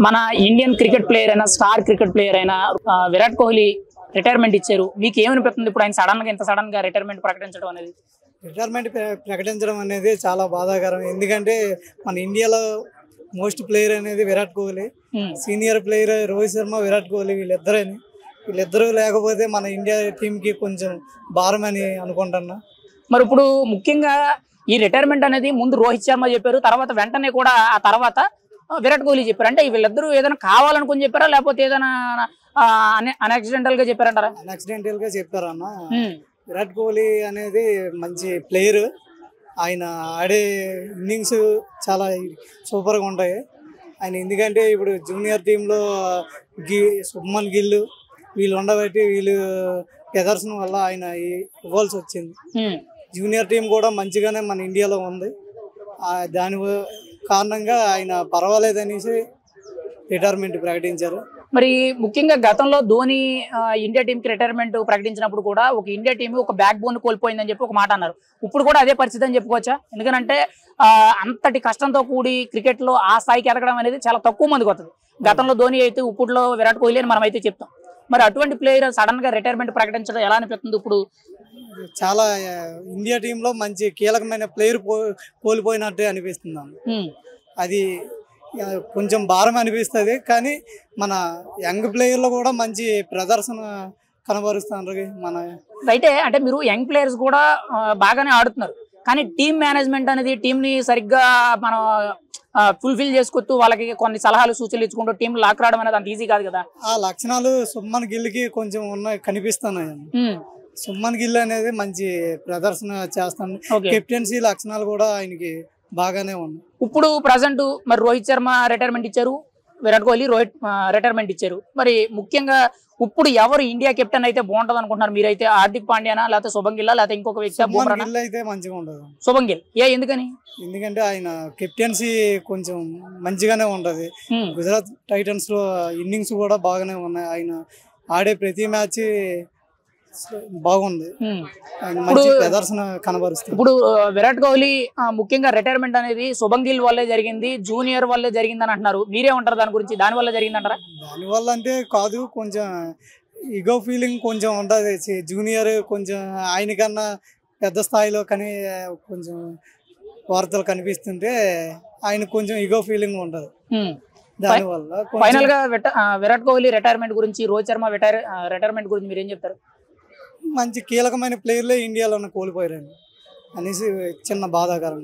మన Indian cricket player అయినా star cricket player అయినా విరాట్ కోహ్లీ రిటైర్మెంట్ ఇచ్చారు. మీకు ఏమనిపిస్తుంది ఇప్పుడు ఆయన ఇంత సడన్ గా రిటైర్మెంట్ ప్రకటించడం అనేది? రిటైర్మెంట్ ప్రకటించడం అనేది చాలా బాధాకరం. ఎందుకంటే మన ఇండియాలో మోస్ట్ ప్లేయర్ అనేది విరాట్ కోహ్లీ, సీనియర్ ప్లేయర్ రోహిత్ శర్మ, విరాట్ కోహ్లీ వీళ్ళిద్దరూ లేకపోతే మన ఇండియా టీంకి కొంచెం భారం అని అనుకుంటున్నా. మరి ఇప్పుడు ముఖ్యంగా ఈ రిటైర్మెంట్ అనేది ముందు రోహిత్ శర్మ చెప్పారు, తర్వాత వెంటనే కూడా ఆ తర్వాత విరాట్ కోహ్లీ చెప్పారు. అంటే వీళ్ళిద్దరూ ఏదైనా కావాలనుకుని చెప్పారా లేకపోతే ఏదైనా అన్యాక్సిడెంటల్ గా చెప్పారంటారా? అన్యాక్సిడెంటల్ గా చెప్పారన్న. విరాట్ కోహ్లీ అనేది మంచి ప్లేయర్. ఆయన ఆడే ఇన్నింగ్స్ చాలా సూపర్గా ఉంటాయి ఆయన. ఎందుకంటే ఇప్పుడు జూనియర్ టీంలో శుభ్మన్ గిల్ వీళ్ళు ఉండబట్టి వీళ్ళు ప్రదర్శన వల్ల ఆయన ఇవ్వాల్సి వచ్చింది. జూనియర్ టీం కూడా మంచిగానే మన ఇండియాలో ఉంది. దాని కారణంగా ఆయన పర్వాలేదనేసి రిటైర్మెంట్ ప్రకటించారు. మరి ముఖ్యంగా గతంలో ధోని ఇండియా టీంకి రిటైర్మెంట్ ప్రకటించినప్పుడు కూడా ఒక ఇండియా టీం ఒక బ్యాక్ బోన్ కోల్పోయిందని చెప్పి ఒక మాట అన్నారు. ఇప్పుడు కూడా అదే పరిస్థితి అని చెప్పుకోవచ్చా? ఎందుకంటే అంతటి కష్టంతో కూడి క్రికెట్ లో ఆ స్థాయికి ఎదగడం అనేది చాలా తక్కువ మందికి వస్తుంది. గతంలో ధోని అయితే ఇప్పుడులో విరాట్ కోహ్లీ అని మనం అయితే చెప్తాం. మరి అటువంటి ప్లేయర్ సడన్ గా రిటైర్మెంట్ ప్రకటించడం ఎలా అనిపిస్తుంది? ఇప్పుడు చాలా ఇండియా టీంలో మంచి కీలకమైన ప్లేయర్ కోల్పోయినట్టే అనిపిస్తుంది. అది కొంచెం భారం అనిపిస్తుంది. కానీ మన యంగ్ ప్లేయర్లో కూడా మంచి ప్రదర్శన కనబరుస్తున్నారు మన. అయితే అంటే మీరు యంగ్ ప్లేయర్స్ కూడా బాగానే ఆడుతున్నారు, కానీ టీమ్ మేనేజ్మెంట్ అనేది టీంని సరిగ్గా మనం ఫుల్ఫిల్ చేసుకొస్తూ వాళ్ళకి కొన్ని సలహాలు సూచనలు ఇచ్చుకుంటూ టీం లాక్ రావడం అనేది అంత ఈజీ కాదు కదా. ఆ లక్షణాలు శుభ్మన్ గిల్కి కొంచెం కనిపిస్తున్నాయి. శుభ్మన్ గిల్ అనేది మంచి ప్రదర్శన చేస్తాను. కెప్టెన్సీ లక్షణాలు కూడా ఆయనకి బాగానే ఉన్నాయి. ఇప్పుడు ప్రజెంట్ మరి రోహిత్ శర్మ రిటైర్మెంట్ ఇచ్చారు, విరాట్ కోహ్లీ రిటైర్మెంట్ ఇచ్చారు. మరి ముఖ్యంగా ఇప్పుడు ఎవరు ఇండియా కెప్టెన్ అయితే బాగుంటది అనుకుంటున్నారు మీరైతే? హార్దిక్ పాండ్యానా లేకపోతే శుభం గిల్ లేకపోతే ఇంకొక వ్యక్తి? అయితే మంచిగా ఉండదు శుభం గిల్. ఎందుకని? ఎందుకంటే ఆయన కెప్టెన్సీ కొంచెం మంచిగానే ఉంటది. గుజరాత్ టైటన్స్ లో ఇన్నింగ్స్ కూడా బాగానే ఉన్నాయి. ఆయన ఆడే ప్రతి మ్యాచ్ బాగుంది, మంచి ప్రదర్శన కనబరుస్తుంది. ఇప్పుడు విరాట్ కోహ్లీ ముఖ్యంగా రిటైర్మెంట్ అనేది శుభం గిల్ వల్లే జరిగింది, జూనియర్ వల్లే జరిగింది అని అంటున్నారు. మీరే ఉంటారు దాని గురించి? దాని వల్ల జరిగిందంటారా? దాని వల్ల అంటే కాదు, కొంచెం ఈగో ఫీలింగ్ కొంచెం ఉంటుంది. జూనియర్ కొంచెం ఆయనకన్నా పెద్ద స్థాయిలో కానీ కొంచెం వార్తలు కనిపిస్తుంటే ఆయన కొంచెం ఈగో ఫీలింగ్ ఉంటుంది. దానివల్ల ఫైనల్ గా విరాట్ కోహ్లీ రిటైర్మెంట్ గురించి, రోహిత్ శర్మ రిటైర్మెంట్ గురించి మీరు ఏం చెప్తారు? మంచి కీలకమైన ప్లేయర్లే ఇండియాలో కోల్పోయారని అనేసి చిన్న బాధాకరం.